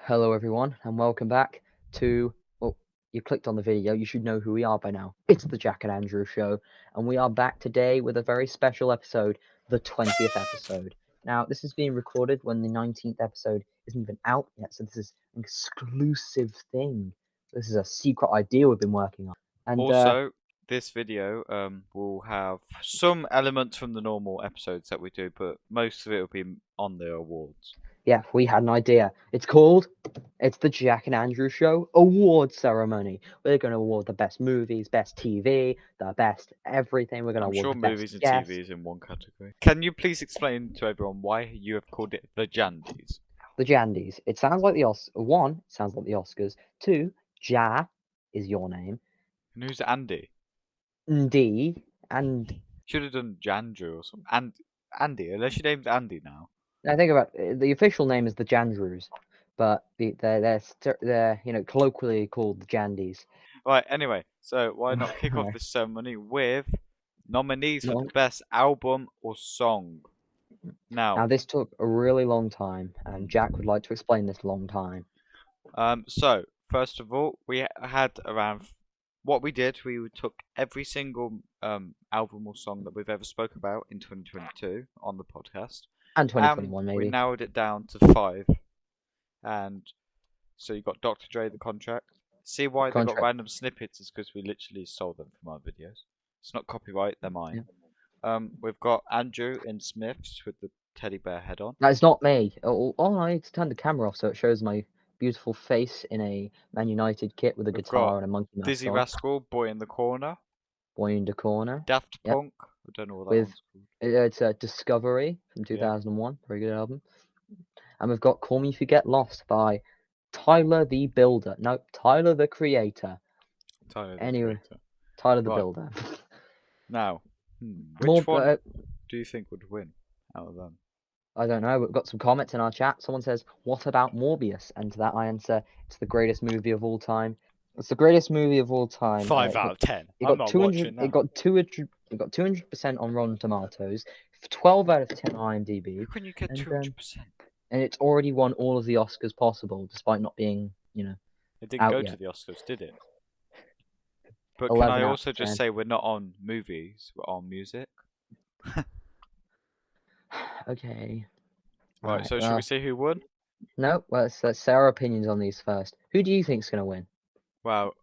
Hello everyone and welcome back to, well, you clicked on the video, you should know who we are by now. It's the Jack and Andrew Show, and we are back today with a very special episode, the 20th episode. Now, this is being recorded when the 19th episode isn't even out yet, so this is an exclusive thing. This is a secret idea we've been working on. And Also, this video will have some elements from the normal episodes that we do, but most of it will be on the awards. yeah, we had an idea. It's the Jack and Andrew Show award ceremony. We're going to award the best movies, best TV, the best everything. We're going to I'm award sure the best movies and guests. TV is in one category. Can you please explain to everyone why you have called it the Jandies? The Jandies. It sounds like the One, it sounds like the Oscars. Two, Ja is your name. And who's Andy? D and Should have done Jandrew or something. And Andy, unless your name's Andy now. I think about the official name is the Jandrews, but they're colloquially called the Jandies. Right, anyway, so why not kick off Right. this ceremony with nominees for No. the best album or song? Now this took a really long time, and Jack would like to explain this long time. So first of all, we had around what we did. We took every single album or song that we've ever spoke about in 2022 on the podcast, And and 2021 we maybe. narrowed it down to 5. And so you got Dr. Dre, The Contract. See why they got Contract. random snippets is because we literally stole them from our videos. It's not copyright; they're mine. We've got Andrew in Smiths with the teddy bear head on. That's not me. I need to turn the camera off so it shows my beautiful face in a Man United kit with a We've guitar got and a monkey mask Dizzy on. Rascal, Boy in the Corner. Boy in the Corner. Daft Yep. Punk. I don't know what that With one's called. it's a Discovery from 2001. Very good album. And we've got Call Me If You Get Lost by Tyler the Builder. No, Tyler the Creator. Tyler Anyway, the Tyler the Right. Builder. Now, which More, one do you think would win out of them? I don't know. We've got some comments in our chat. Someone says, "What about Morbius?" And to that I answer, "It's the greatest movie of all time." It's the greatest movie of all time. 5 out of 10. It I'm got not 200. watching that. It got 200. It got 200% on Rotten Tomatoes. 12 out of 10 on IMDb. How can you get and, 200%? And it's already won all of the Oscars possible, despite not being, It didn't out go yet. to the Oscars, did it? But can I also just say we're not on movies, we're on music? Okay. Right, so should we see who won? No, let's say our opinions on these first. Who do you think's going to win? Wow,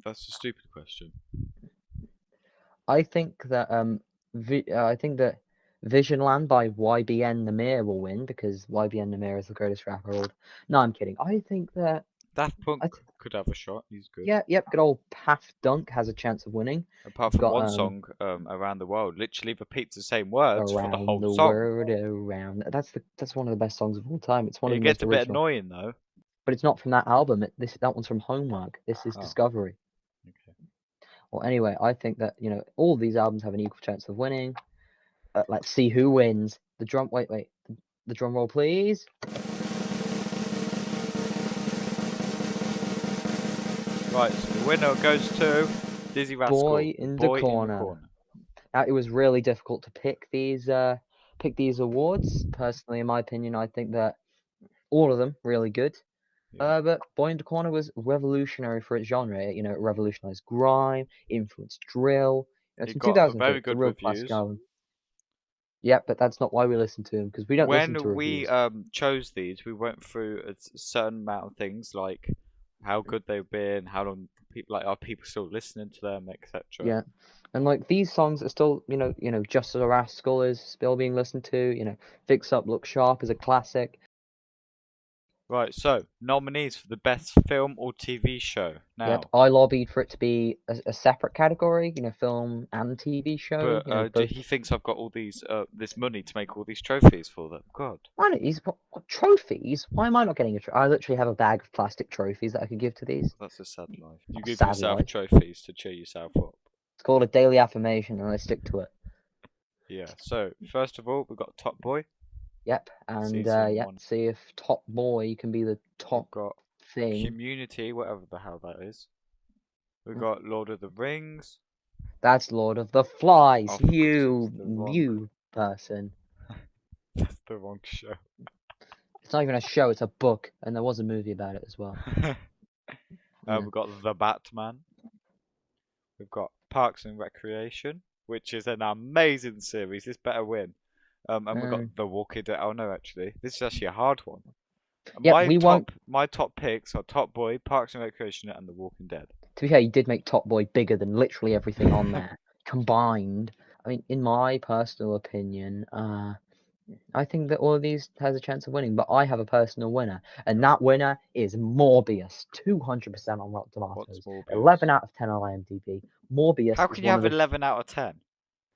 that's a stupid question. I think that Visionland by YBN Namir will win because YBN Namir is the greatest rapper old. No, I'm kidding. I think that Daft Punk could have a shot. He's good. Yeah, yep. Good old Path Dunk has a chance of winning. Apart from one song, "Around the World," literally repeats the same words for the whole Around the song. world, around. That's one of the best songs of all time. It's one of the It most gets a bit annoying though. But it's not from that album. That one's from Homework. This is Discovery. Okay. Well, anyway, I think that all of these albums have an equal chance of winning. Let's see who wins. The drum. Wait. The drum roll, please. Right, so the winner goes to Dizzy Rascal, Boy in the Corner. Now, it was really difficult to pick these awards. Personally, in my opinion, I think that all of them really good. Yeah. But Boy in the Corner was revolutionary for its genre. It revolutionized grime, influenced drill. It's from 2002. Very good it's a real classic album. Yeah, but that's not why we listen to them, because we don't listen to reviews. When we chose these, we went through a certain amount of things, like how good they've been, how long people are people still listening to them, etc. Yeah, and like these songs are still, Just As a Rascal is still being listened to. Fix Up, Look Sharp is a classic. Right, so nominees for the best film or TV show. Now, yep, I lobbied for it to be a separate category, film and TV show. But he thinks I've got all these this money to make all these trophies for them. God. Why not? What trophies? Why am I not getting a trophy? I literally have a bag of plastic trophies that I could give to these. That's a sad life. You give yourself trophies to cheer yourself up. It's called a daily affirmation, and I stick to it. Yeah. So first of all, we've got Top Boy. Yep, and see if Top Boy can be the top thing. Community, whatever the hell that is. We've got Lord of the Rings. That's Lord of the Flies. You person. That's the wrong show. It's not even a show, it's a book, and there was a movie about it as well. Yeah. We've got The Batman. We've got Parks and Recreation, which is an amazing series. This better win. And we've got The Walking Dead. Oh no, actually, this is actually a hard one. Yeah, we won't. My top picks are Top Boy, Parks and Recreation, and The Walking Dead. To be fair, you did make Top Boy bigger than literally everything on there combined. I mean, in my personal opinion, I think that all of these has a chance of winning, but I have a personal winner, and that winner is Morbius, 200% on Rotten What's Tomatoes, Morbius? 11 out of 10 on IMDb. Morbius. How can you have 11 out of 10?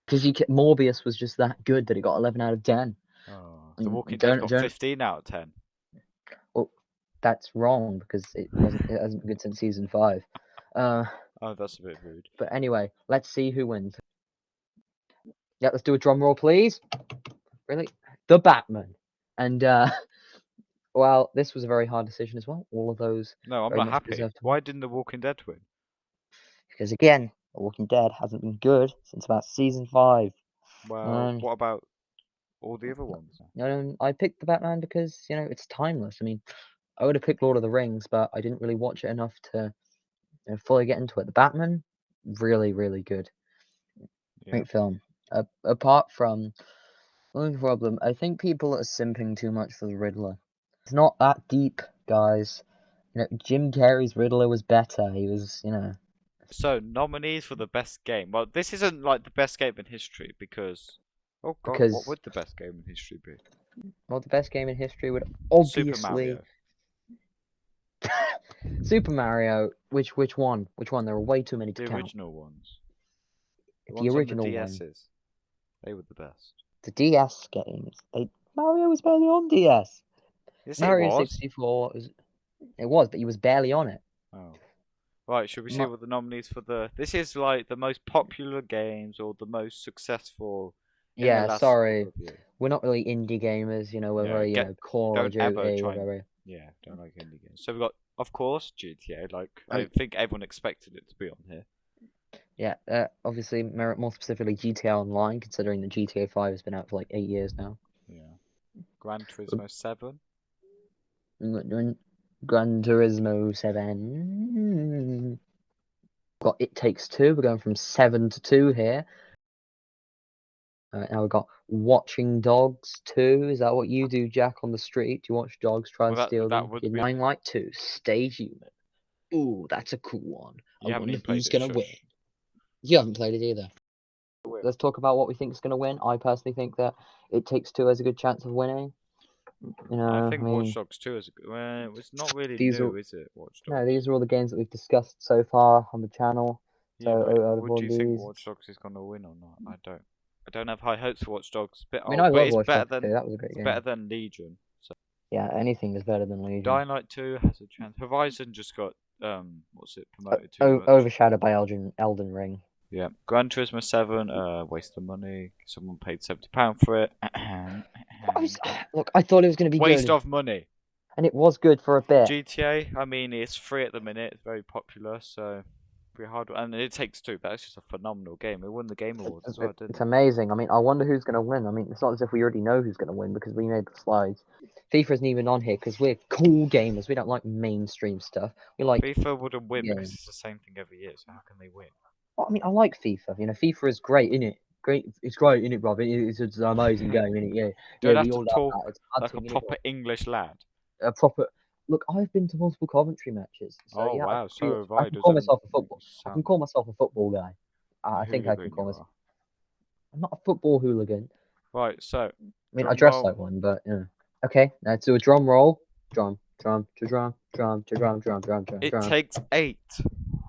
Because Morbius was just that good that it got 11 out of 10. Oh, The Walking Dead got 15 out of 10. Well, that's wrong because it hasn't been good since season 5. Oh, that's a bit rude. But anyway, let's see who wins. Yeah, let's do a drum roll, please. Really? The Batman. And well, this was a very hard decision as well. All of those. No, I'm not happy. Why didn't The Walking Dead win? Because again, The Walking Dead hasn't been good since about season 5. Well, what about all the other ones? I picked the Batman because it's timeless. I mean, I would have picked Lord of the Rings, but I didn't really watch it enough to fully get into it. The Batman, really, really good. Great film. Apart from one problem, I think people are simping too much for the Riddler. It's not that deep, guys. Jim Carrey's Riddler was better. He was, So, nominees for the best game. Well, this isn't like the best game in history because... Oh god, what would the best game in history be? Well, the best game in history would obviously... Super Mario. Super Mario. Which one? Which one? There are way too many to count. The original ones. The original on the one. DS's. They were the best. The DS games. Mario was barely on DS. Yes, Mario it was. 64 it was, but he was barely on it. Oh. Right, should we see what the nominees for the... This is like the most popular games or the most successful in the last sorry. review. We're not really indie gamers, we're very, Call of Duty, whatever. Yeah, don't like indie games. So we've got, of course, GTA. I think everyone expected it to be on here. Yeah, obviously, more specifically GTA Online, considering that GTA 5 has been out for like 8 years now. Yeah. Gran Turismo 7. Gran Turismo 7. Got It Takes Two. We're going from 7 to 2 here. Now we've got Watching Dogs 2. Is that what you do, Jack, on the street? Do you watch dogs try and steal them? Dying Light 2. Stay Human. Ooh, that's a cool one. I wonder who's going to win. You haven't played it either. Let's talk about what we think is going to win. I personally think that It Takes Two has a good chance of winning. I think Watch Dogs 2 is well, it's not really new, is it? Watch Dogs. No, these are all the games that we've discussed so far on the channel. Yeah, would you think Watch Dogs is going to win or not? I don't have high hopes for Watch Dogs. I love Watch Dogs 2. That was a great game. It's better than Legion. So. Yeah, anything is better than Legion. Dying Light 2 has a chance. Horizon just got promoted to overshadowed by Elden Ring. Yeah, Gran Turismo 7, waste of money. Someone paid £70 for it. Look, I thought it was going to be waste of money. And it was good for a bit. GTA, I mean, it's free at the minute. It's very popular, so pretty hard. And It Takes Two. That's just a phenomenal game. It won the Game Awards as well, didn't it? It's amazing. I mean, I wonder who's going to win. I mean, it's not as if we already know who's going to win because we made the slides. FIFA isn't even on here because we're cool gamers. We don't like mainstream stuff. We like FIFA wouldn't win because it's the same thing every year. So how can they win? Well, I mean, I like FIFA. FIFA is great, isn't it? It's great, isn't it, Rob? It's an amazing game, isn't it? Yeah. Don't have to talk like a proper English lad. A proper. Look, I've been to multiple Coventry matches. So, wow! So have I. I can call myself a football. I can call myself a football guy. I think I can call myself. I'm not a football hooligan. Right. So. I mean, I dress like one, but Okay, now do a drum roll. Drum. It takes 8.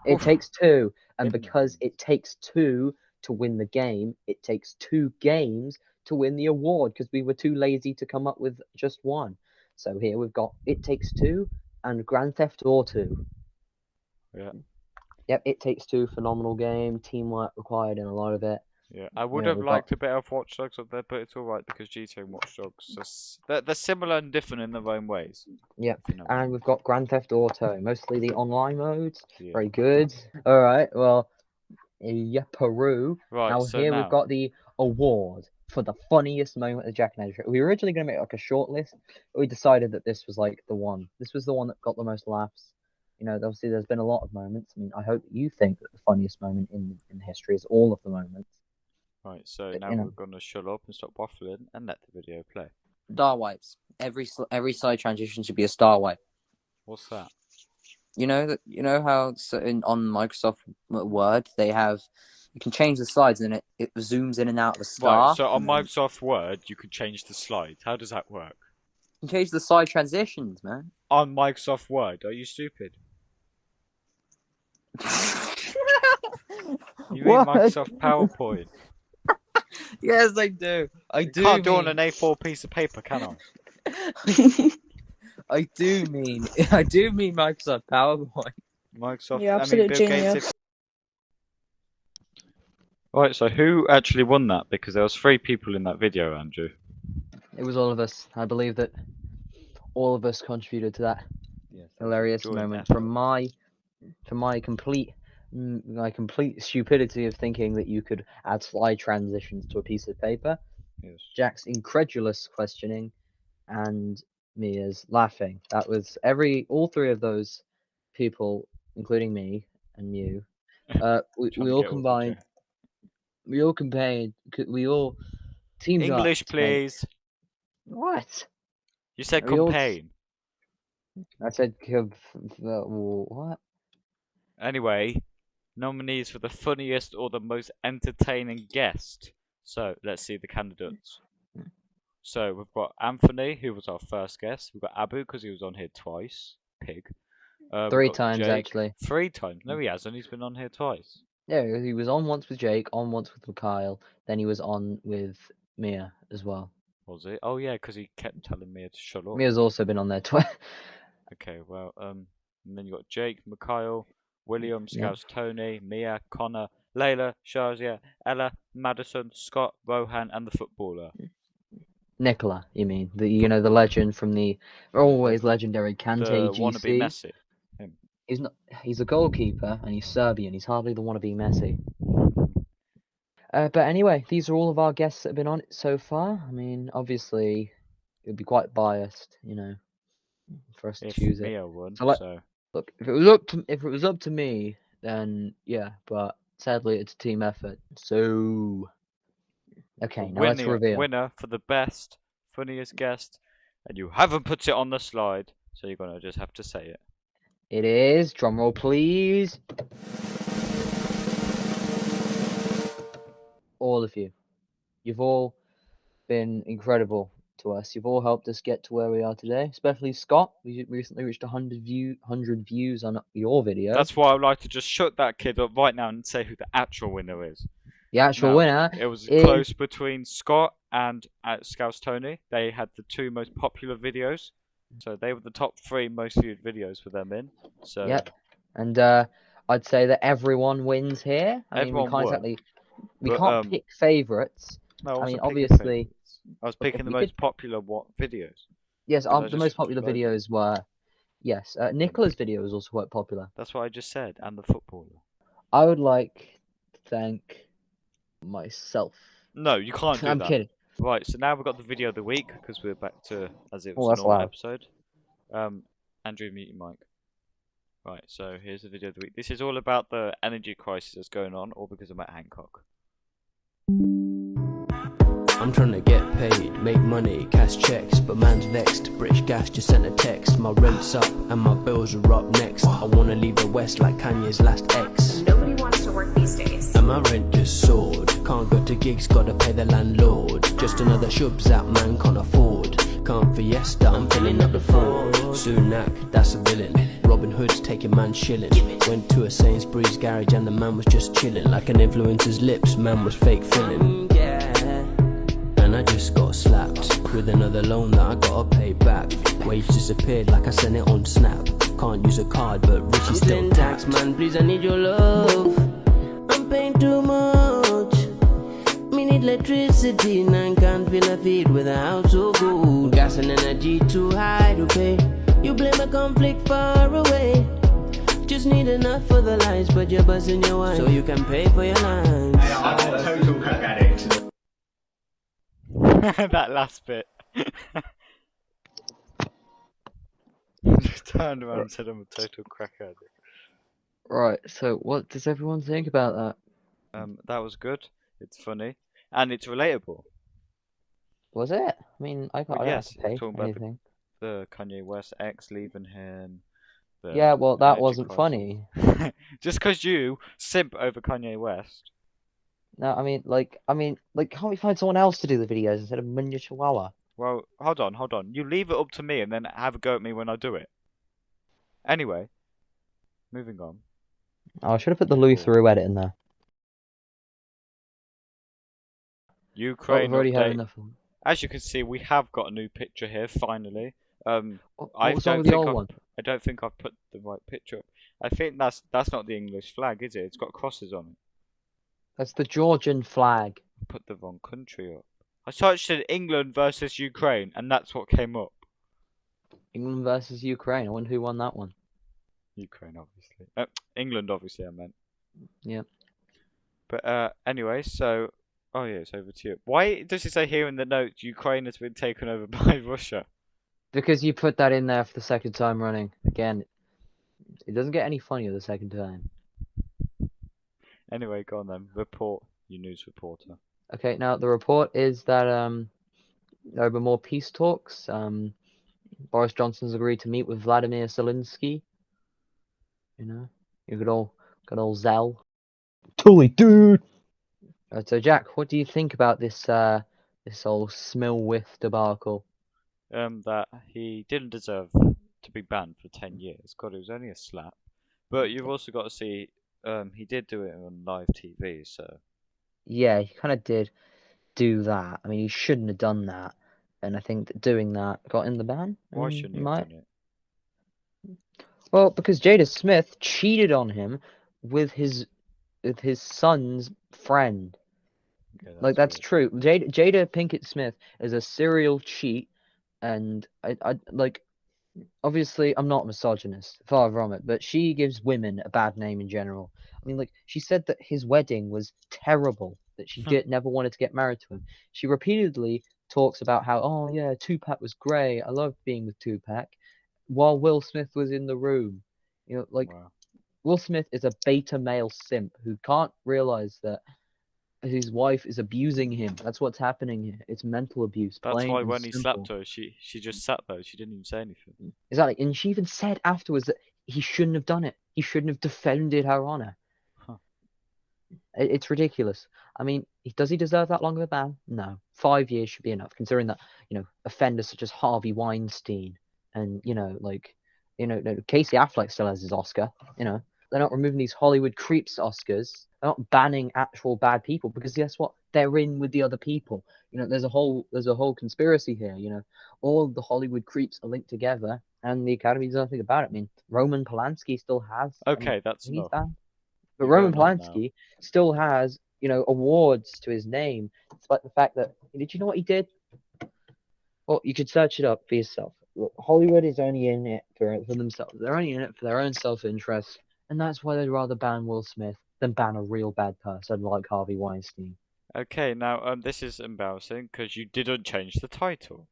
It takes 2, and because it takes 2 to win the game, it takes 2 games to win the award because we were too lazy to come up with just one. So here we've got It Takes Two and Grand Theft Auto 2. Yeah. Yep, It Takes Two, phenomenal game, teamwork required in a lot of it. Yeah, I would have liked a bit of Watch Dogs up there, but it's alright because GTA and Watch Dogs they're similar and different in their own ways. Yeah, and we've got Grand Theft Auto, mostly the online modes. Yeah. Very good. Alright, well, yeah, Peru. Right, now so here we've got the award for the funniest moment of the Jack and Andrew show. We were originally going to make like a short list, but we decided that this was like the one. This was the one that got the most laughs. You know, obviously there's been a lot of moments. I mean, I hope that you think that the funniest moment in history is all of the moments. Right, so But, now you know. we're gonna shut up and stop waffling and let the video play. Star wipes. Every side transition should be a star wipe. What's that? You know that. You know how on Microsoft Word they have. You can change the slides and it zooms in and out of a star. Right, so on Microsoft Word you can change the slides. How does that work? You can change the side transitions, man. On Microsoft Word, are you stupid? You mean What? Microsoft PowerPoint? Yes, I do. I do. Can't do it on an A4 piece of paper, can I? I do mean Microsoft PowerPoint. Microsoft. You're I mean, absolute Bill genius. Gates. Right, so who actually won that? Because there was 3 people in that video, Andrew. It was all of us. I believe that all of us contributed to that hilarious moment. From my complete stupidity of thinking that you could add slide transitions to a piece of paper, Yes. Jack's incredulous questioning, and Mia's laughing. That was all 3 of those people, including me and you. We all combined. We all teamed up. English, please. What? You said We all- campaign. I said what? Anyway, nominees for the funniest or the most entertaining guest. So let's see the candidates. So we've got Anthony, who was our first guest. We've got Abu, because he was on here twice. Pig. 3 times, Jake. actually. 3 times? No, he hasn't. He's been on here twice. Yeah, he was on once with Jake, on once with Kyle, then he was on with Mia as well. Was it? Oh yeah, because he kept telling me to shut up. Mia's also been on there twice. Okay, well, and then you got Jake, Mikhail, William, Yeah. Scouts, Tony, Mia, Connor, Layla, Shazia, Ella, Madison, Scott, Rohan, and the footballer. Nicola, you mean? The legend from the always legendary Kante The GC. wannabe Messi. Him. He's not. He's a goalkeeper and he's Serbian. He's hardly the wannabe Messi. But anyway, these are all of our guests that have been on it so far. I mean, obviously, it would be quite biased, for us to choose it. Mia won, So, look, if it was up to me, then yeah. But sadly, it's a team effort. So, okay, now let's reveal. Winner for the best, funniest guest, and you haven't put it on the slide, so you're gonna just have to say it. It is, drumroll please, all of you. You've all been incredible to us. You've all helped us get to where we are today, especially Scott. We recently reached 100 views on your video. That's why I'd like to just shut that kid up right now and say who the actual winner is. The actual winner. It was close between Scott and Scouts Tony. They had the 2 most popular videos. So they were the top 3 most viewed videos for them in. So yep. And I'd say that everyone wins here. I mean, we can't pick favourites. No, I mean, obviously, I was picking the most popular videos. Yes, the most popular videos were Nicola's video was also quite popular. That's what I just said, and the footballer. I would like to thank myself. No, you can't do that. I'm kidding. Right, so now we've got the video of the week, because we're back to as it was a normal episode. Andrew, mute your mic. Right, so here's the video of the week. This is all about the energy crisis that's going on, all because of Matt Hancock. I'm trying to get paid, make money, cash checks, but man's vexed. British Gas just sent a text, my rent's up and my bills are up next. I wanna leave the West like Kanye's last ex. Nobody wants to work these days. And my rent just soared, can't go to gigs, gotta pay the landlord. Just another shubs that man can't afford. Can't fiesta, I'm filling up the Ford. Sunak, that's a villain. Robin Hood's taking man's shilling. Went to a Sainsbury's garage and the man was just chilling. Like an influencer's lips, man was fake filling. And I just got slapped with another loan that I gotta pay back. Wage disappeared like I sent it on Snap. Can't use a card but Richie's still tax. Man, please I need your love. I'm paying too much. Me need electricity and I can't feel a feed with a house so good. Gas and energy too high to pay. You blame a conflict far away. Just need enough for the lights, but you're buzzing your wine so you can pay for your lines. I'm a total coke addict. That last bit. Just turned around and said I'm a total crackhead. Right, so what does everyone think about that? That was good. It's funny. And it's relatable. Was it? I mean, I Well, don't have yes, to it's pay talking about anything. the Kanye West ex leaving him. The Yeah, well, that energy wasn't crisis. funny. Just because you simp over Kanye West. No, I mean, can't we find someone else to do the videos instead of Munya Chihuahua? Well, hold on. You leave it up to me and then have a go at me when I do it. Anyway, moving on. Oh, I should have put the Louis Cool. Theroux edit in there. But Ukraine we've already had update. enough of them. As you can see, we have got a new picture here finally. What was wrong with the old one? I don't think I've put the right picture up. I think that's not the English flag, is it? It's got crosses on it. That's the Georgian flag. I put the wrong country up. I searched in England versus Ukraine, and that's what came up. England versus Ukraine. I wonder who won that one. Ukraine, obviously. England, obviously, I meant. Yeah. But anyway, so oh yeah, it's over to you. Why does it say here in the notes Ukraine has been taken over by Russia? Because you put that in there for the second time running. Again, it doesn't get any funnier the second time. Anyway, go on then. Report, you news reporter. Okay, now the report is that there have been more peace talks. Boris Johnson's agreed to meet with Vladimir Zelensky. You know, you good old Zell. Totally, dude. So Jack, what do you think about this whole Smilwith debacle? That he didn't deserve to be banned for 10 years. God, it was only a slap. But you've also got to see, he did do it on live TV, so. Yeah, he kind of did do that. I mean, he shouldn't have done that, and I think that doing that got in the ban. Why shouldn't he have done it? Well, because Jada Smith cheated on him with his son's friend. Okay, That's weird. true. Jada Pinkett Smith is a serial cheat, and I obviously I'm not a misogynist, far from it, but she gives women a bad name in general. I mean, she said that his wedding was terrible, that she never wanted to get married to him. She repeatedly talks about how, oh yeah, Tupac was great, I loved being with Tupac, while Will Smith was in the room. You know, Wow. Will Smith is a beta male simp who can't realize that his wife is abusing him. That's what's happening here. It's mental abuse. That's Plain why and when he simple. slapped her, she just sat there. She didn't even say anything. Exactly. And she even said afterwards that he shouldn't have done it. He shouldn't have defended her honor. Huh. It's ridiculous. I mean, does he deserve that long of a ban? No. 5 years should be enough, considering that, offenders such as Harvey Weinstein and, Casey Affleck still has his Oscar, They're not removing these Hollywood creeps Oscars. They're not banning actual bad people because guess what? They're in with the other people. There's a whole conspiracy here. All the Hollywood creeps are linked together, and the Academy does nothing about it. I mean, Roman Polanski still has. Okay, that's he's enough. banned. But You're Roman going on now. Polanski still has, awards to his name, despite the fact that did you know what he did? Well, you could search it up for yourself. Look, Hollywood is only in it for themselves. They're only in it for their own self-interest. And that's why they'd rather ban Will Smith than ban a real bad person like Harvey Weinstein. Okay, now this is embarrassing because you didn't change the title.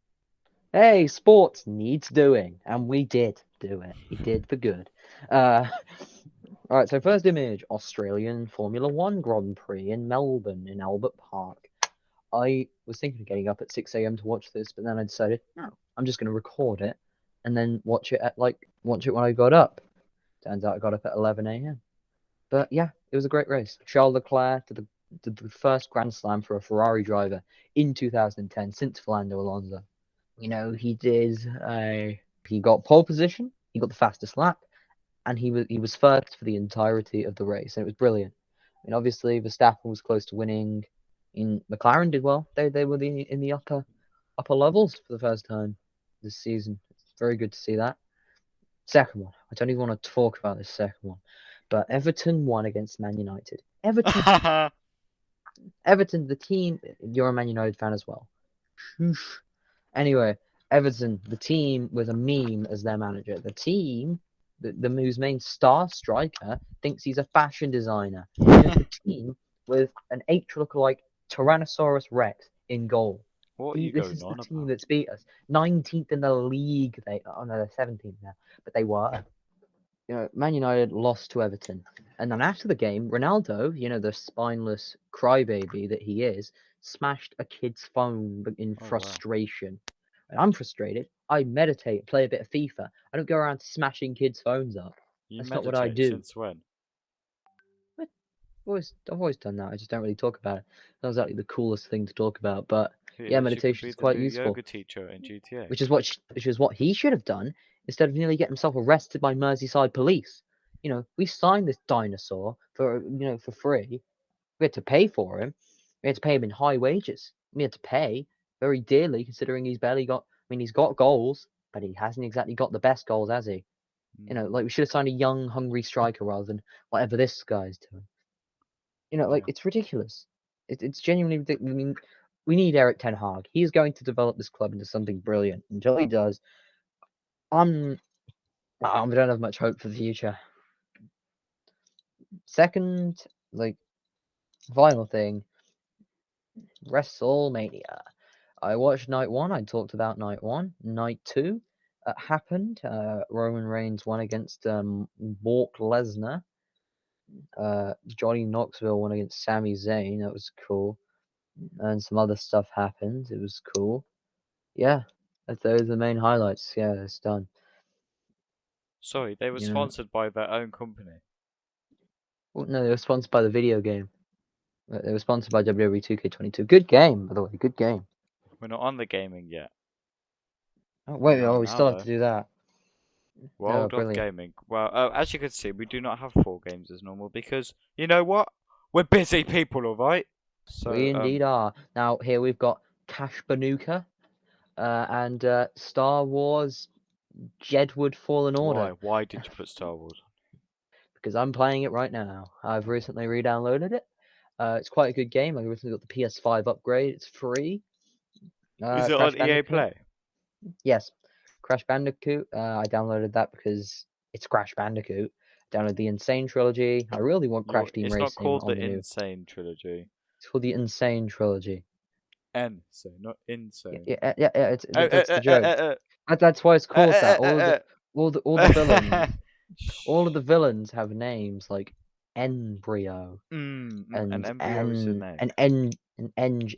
Hey, sports needs doing, and we did do it. We did for good. Alright, so first image, Australian Formula One Grand Prix in Melbourne, in Albert Park. I was thinking of getting up at 6 a.m. to watch this, but then I decided, no, I'm just going to record it and then watch it when I got up. Turns out I got up at 11 a.m. But yeah, it was a great race. Charles Leclerc did the first Grand Slam for a Ferrari driver in 2010 since Fernando Alonso. He got pole position, he got the fastest lap, and he was first for the entirety of the race, and it was brilliant. I mean, obviously Verstappen was close to winning. McLaren did well. They were in the upper levels for the first time this season. It's very good to see that. Second one, I don't even want to talk about this second one, but Everton won against Man United. Everton, the team. You're a Man United fan as well. Anyway, Everton, the team with a meme as their manager. The team, whose main star striker thinks he's a fashion designer. The team with an H lookalike Tyrannosaurus Rex in goal. What are you This going is the on team about? that's beat us. 19th in the league. Oh no, they're 17th now, but they were. Man United lost to Everton, and then after the game, Ronaldo, the spineless crybaby that he is, smashed a kid's phone in Oh, wow. frustration. And I'm frustrated. I meditate, play a bit of FIFA. I don't go around smashing kids' phones up. You That's not what I meditate do. since when? I've always done that. I just don't really talk about it. Not exactly the coolest thing to talk about, but Who yeah, is? You could meditation be is the quite new useful. yoga teacher in GTA. Which is what he should have done instead of nearly getting himself arrested by Merseyside police. We signed this dinosaur for free. We had to pay for him. We had to pay him in high wages. We had to pay very dearly considering he's barely got. I mean, he's got goals, but he hasn't exactly got the best goals, has he? Like we should have signed a young, hungry striker rather than whatever this guy's doing. Yeah. It's ridiculous. It's genuinely ridiculous. I mean, we need Eric Ten Hag. He's going to develop this club into something brilliant. Until he does, I don't have much hope for the future. Second, final thing, WrestleMania. I watched night one. I talked about night one. Night two happened. Roman Reigns won against Brock Lesnar. Johnny Knoxville won against Sami Zayn. That was cool. And some other stuff happened. It was cool. Yeah, those are the main highlights. Yeah, it's done. Sorry, they were sponsored by their own company. Well, no, they were sponsored by the video game. They were sponsored by WWE 2K22. Good game, by the way. Good game. We're not on the gaming yet. Oh, wait, We are we now, still have though. to do that. World of brilliant. Gaming. Well, as you can see, we do not have 4 games as normal because, you know what? We're busy people, alright? So, We indeed are. Now, here we've got Cash Banuka and Star Wars Jedward Fallen Order. Why did you put Star Wars? Because I'm playing it right now. I've recently re-downloaded it. It's quite a good game. I recently got the PS5 upgrade. It's free. Is it Crash on EA Bandicoot. Play? Yes. Crash Bandicoot. I downloaded that because it's Crash Bandicoot. Downloaded the Insane Trilogy. I really want Crash Team It's Racing not called on the the new. Insane Trilogy. It's called the Insane Trilogy. Insane, not insane. Yeah. That's the joke. That's why it's called that. All the villains have names like Embryo an and embryo is a name. and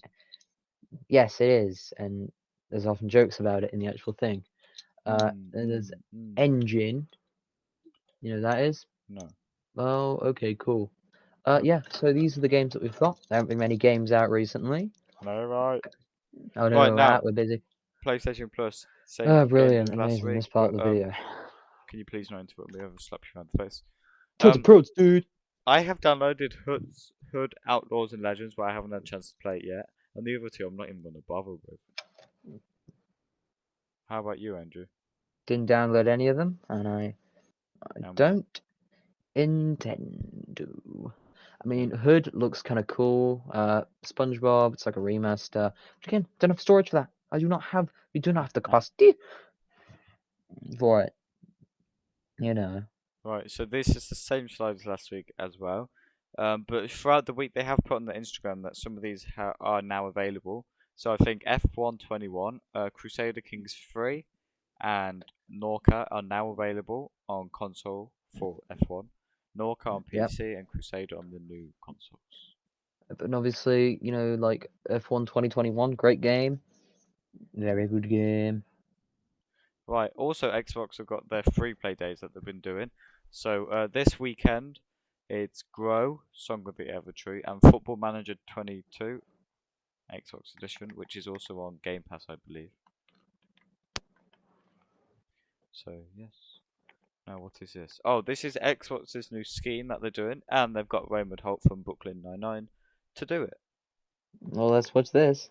yes, it is, and there's often jokes about it in the actual thing. And there's Engine. You know what that is? No. Oh, okay, cool. Yeah. So these are the games that we've got. There haven't been many games out recently. No, right. Oh no, Right now, we're busy. PlayStation Plus. Same Oh, game brilliant, as last amazing. week. This part but, of the video. Can you please not interrupt me? I'll slap you around the face. To the pros, dude. I have downloaded Hood, Outlaws, and Legends, but I haven't had a chance to play it yet. And the other 2 I'm not even going to bother with. How about you, Andrew? Didn't download any of them, and I don't intend to. I mean, Hood looks kind of cool. SpongeBob, it's like a remaster. But again, don't have storage for that. We do not have the capacity for it. Right, so this is the same slide as last week as well. But throughout the week, they have put on the Instagram that some of these are now available. So I think F121, Crusader Kings 3, and Norca are now available on console for F1. Norca on PC and Crusader on the new consoles. But obviously, like F1 2021, great game. Very good game. Right, also Xbox have got their free play days that they've been doing. So this weekend, it's Grow, Song of the Evertree, and Football Manager 22, Xbox Edition, which is also on Game Pass, I believe. So, yes. Now, what is this? Oh, this is Xbox's new scheme that they're doing, and they've got Raymond Holt from Brooklyn Nine-Nine to do it. Well, let's watch this.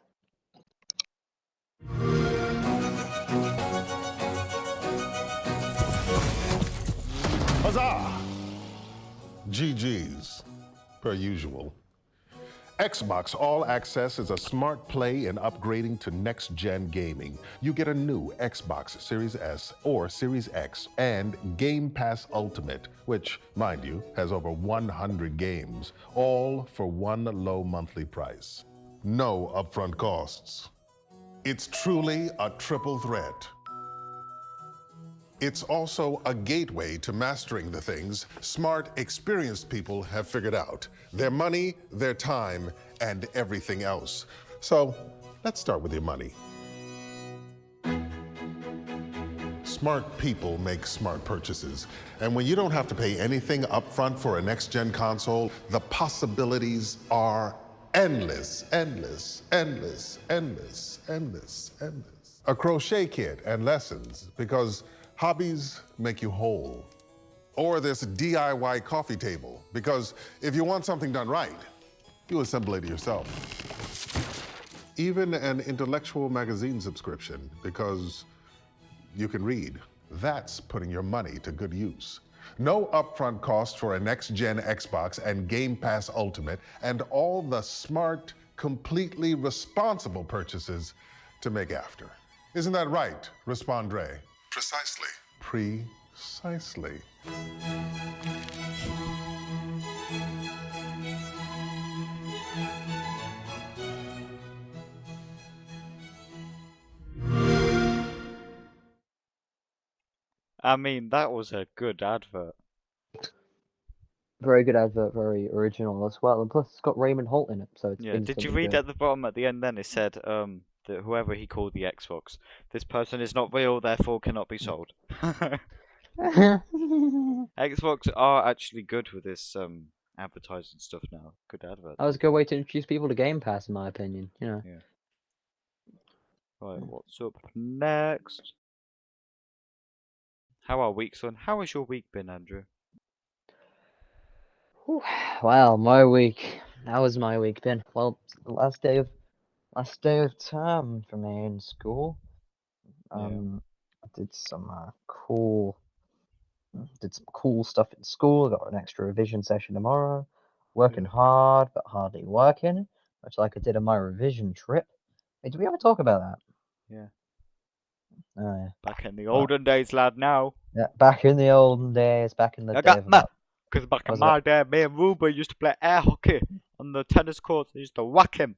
Huzzah! GG's, per usual. Xbox All Access is a smart play in upgrading to next-gen gaming. You get a new Xbox Series S or Series X and Game Pass Ultimate, which, mind you, has over 100 games, all for one low monthly price. No upfront costs. It's truly a triple threat. It's also a gateway to mastering the things smart, experienced people have figured out: their money, their time, and everything else. So let's start with your money. Smart people make smart purchases. And when you don't have to pay anything upfront for a next-gen console, the possibilities are endless, endless, endless, endless, endless, endless. A crochet kit and lessons, because hobbies make you whole. Or this DIY coffee table, because if you want something done right, you assemble it yourself. Even an intellectual magazine subscription, because you can read. That's putting your money to good use. No upfront cost for a next-gen Xbox and Game Pass Ultimate, and all the smart, completely responsible purchases to make after. Isn't that right, Respondre? Precisely. Precisely. I mean, that was a good advert. Very good advert, very original as well, and plus it's got Raymond Holt in it, so it's Yeah, did you instantly read good. at the bottom at the end then? It said that whoever he called the Xbox, this person is not real, therefore cannot be sold. Xbox are actually good with this advertising stuff now. Good advert. That was a good way to introduce people to Game Pass, in my opinion. You know. Yeah. Right, what's up next? How are weeks on? How has your week been, Andrew? Whew. Well, my week. How has my week been? Well, it's the last day of term for me in school. Yeah. I did some cool stuff in school. Got an extra revision session tomorrow. Working Yeah. hard, but hardly working, much like I did on my revision trip. Hey, did we ever talk about that? Yeah. Oh yeah. Back in the olden days, lad, now. Yeah, back in the olden days, back in the I day got of ma. about, Because back I in was my day, me and Ruba used to play air hockey on the tennis court. I used to whack him.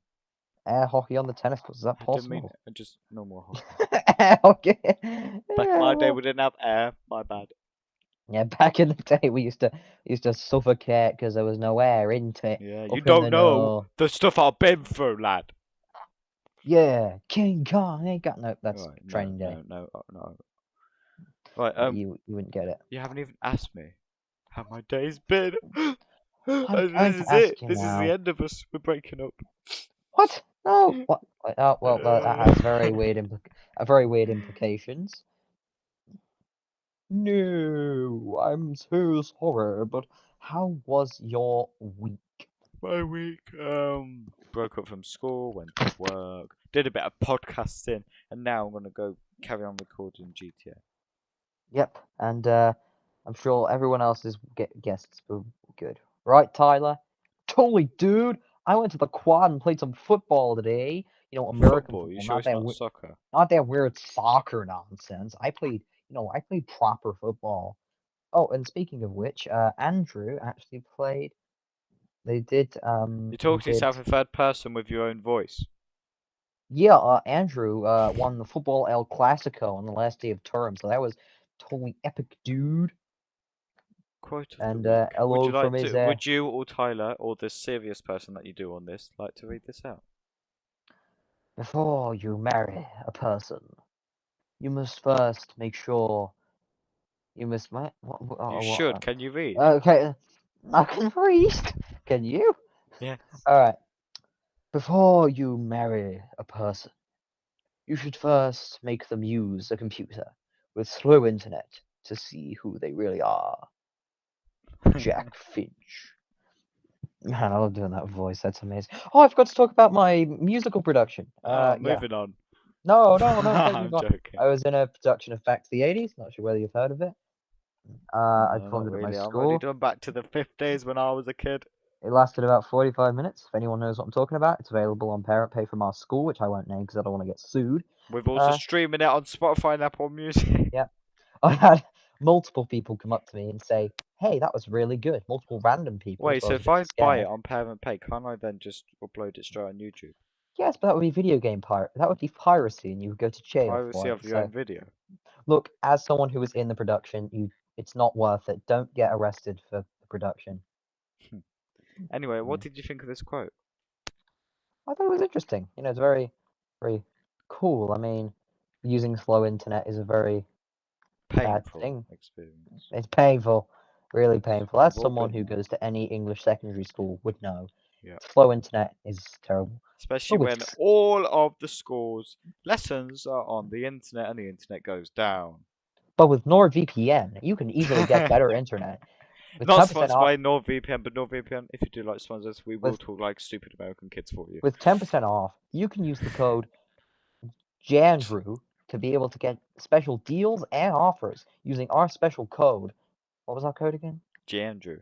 air hockey on the tennis courts. Is that I didn't mean possible? it. Just normal hockey. Air hockey. Back in Yeah, my day, well, we didn't have air. My bad. yeah, back in the day, we used to suffocate because there was no air into it. Yeah, Up you in don't the know north. the stuff I've been through, lad. Yeah, King Kong ain't got no. That's Right, training day. no. Right, You wouldn't get it. you haven't even asked me how my day's been. I'm And going this to is ask it. you This is the now. end of us. We're breaking up. What? No. What? Oh, well, that has very weird implications. No, I'm so sorry, but how was your week? My week, broke up from school, went to work, did a bit of podcasting, and now I'm gonna go carry on recording GTA. Yep, and I'm sure everyone else's guests were good. Right, Tyler? Totally, dude. I went to the quad and played some football today. You know, American Football? You football, sure it's not soccer? not that weird soccer nonsense. I played proper football. Oh, and speaking of which, Andrew actually played. They did. You talk to yourself in third person with your own voice. Yeah, Andrew won the football El Clasico on the last day of term, so that was totally epic, dude. Quote of And the week. hello from his. Would you or Tyler or the serious person that you do on this like to read this out? Before you marry a person, you must first make sure. You must what? You should. Can you read? Okay, I can read. Can you? Yes. All right. Before you marry a person, you should first make them use a computer with slow internet to see who they really are. Jack Finch. Man, I love doing that voice. That's amazing. Oh, I forgot to talk about my musical production. Yeah. Moving on. No, don't I'm move on. joking. I was in a production of Back to the 80s. Not sure whether you've heard of it. I No, performed not it at my really. I've already school. done back to the 50s when I was a kid. It lasted about 45 minutes. If anyone knows what I'm talking about, it's available on Parent Pay from our school, which I won't name because I don't want to get sued. We've also streaming it on Spotify and Apple Music. Yeah. I had multiple people come up to me and say, "Hey, that was really good." Multiple random people. Wait, so so I was if a bit I buy it scared. on Parent Pay, can't I then just upload it straight on YouTube? guess, but that would be video game that would be piracy, and you would go to jail Piracy for it. of your own video. Look, as someone who was in the production, it's not worth it. Don't get arrested for the production. Anyway, what did you think of this quote? I thought it was interesting. It's very, very cool. I mean, using slow internet is a very bad Painful thing. experience. It's painful, really painful. As We've all someone been who there. goes to any English secondary school would know, Yeah. slow internet is terrible. Especially Oh, when all of the schools' lessons are on the internet and the internet goes down. But with NordVPN, you can easily get better internet. With Not 10% sponsored off, by NordVPN, but NordVPN, if you do like sponsors, we will With- talk like stupid American kids for you. with 10% off, you can use the code JANDREW to be able to get special deals and offers using our special code. What was our code again? Andrew.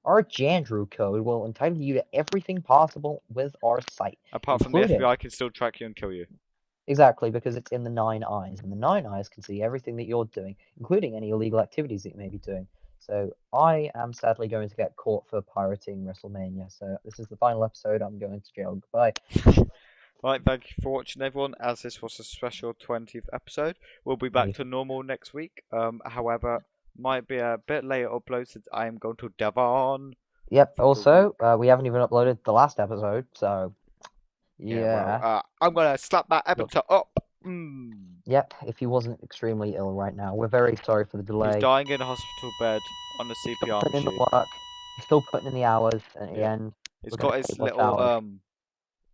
Our JANDREW code will entitle you to everything possible with our site. Apart from the including- FBI can still track you and kill you. Exactly, because it's in the 9 eyes, and the 9 eyes can see everything that you're doing, including any illegal activities that you may be doing. So I am sadly going to get caught for pirating WrestleMania. So this is the final episode. I'm going to jail. Goodbye. Right, thank you for watching, everyone. As this was a special 20th episode, we'll be back to normal next week. However, might be a bit later upload since I am going to Devon. Yep. For the Also, we haven't even uploaded the last episode, so yeah. Well, I'm gonna slap that episode up. Yep. If he wasn't extremely ill right now, we're very sorry for the delay. He's dying in a hospital bed on a CPR Putting in machine. the work. He's still putting in the hours, and at the Yeah. end, He's we're got gonna his take what's little ours.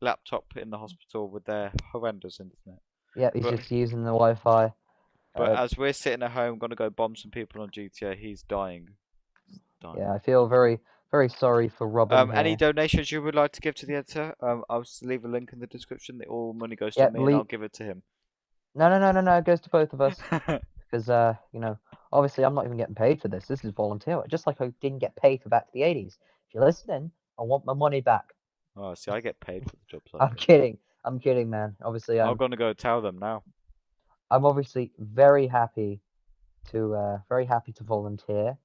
laptop in the hospital with their horrendous internet. Yep. He's but- just using the Wi-Fi. But as we're sitting at home, gonna go bomb some people on GTA, he's dying. Yeah, I feel very, very sorry for Robin. Any here. donations you would like to give to the editor? I'll just leave a link in the description. All money goes to Yeah, me, and I'll give it to him. No, it goes to both of us. Because, obviously I'm not even getting paid for this. This is volunteer. Just like I didn't get paid for Back to the 80s. If you're listening, I want my money back. Oh, see, I get paid for the job. I'm kidding. I'm kidding, man. Obviously, I'm gonna go tell them now. I'm obviously very happy to volunteer.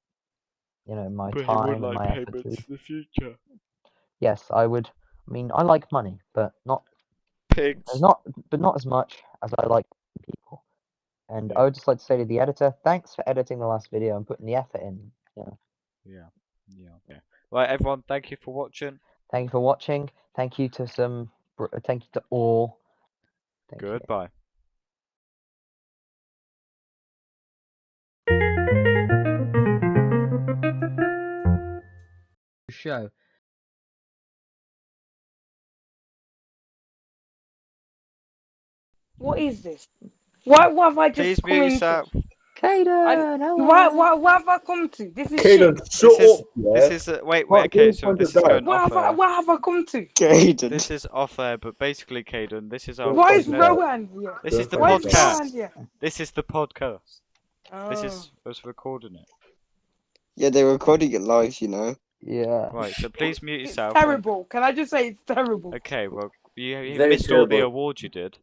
My time and my effort. in the future. Yes, I would. I mean, I like money, but not Pigs. not as much as I like people. And I would just like to say to the editor, thanks for editing the last video and putting the effort in. Yeah. Right, everyone. Thank you for watching. Thank you for watching. Thank you to thank you to all. Thank you. Goodbye. Show. What is this? Why have I Please just come mute into? yourself. Kaden, hello. Why have I come to? This is Caden, shit. shut This is- up, yeah? This is wait. Right, Okay, here's so one this to is die. going What off have I, air. what have I come to? Caden. This is off air, but basically, Caden, this is our. Why is no. Rowan here? This is the Why is podcast. Rowan here? This is the podcast. This Oh. is us recording it. Yeah, they're recording it live, you know. Yeah. Right, so please mute It's yourself. terrible. Can I just say it's terrible? Okay, well, you Very missed all the terrible. awards you did.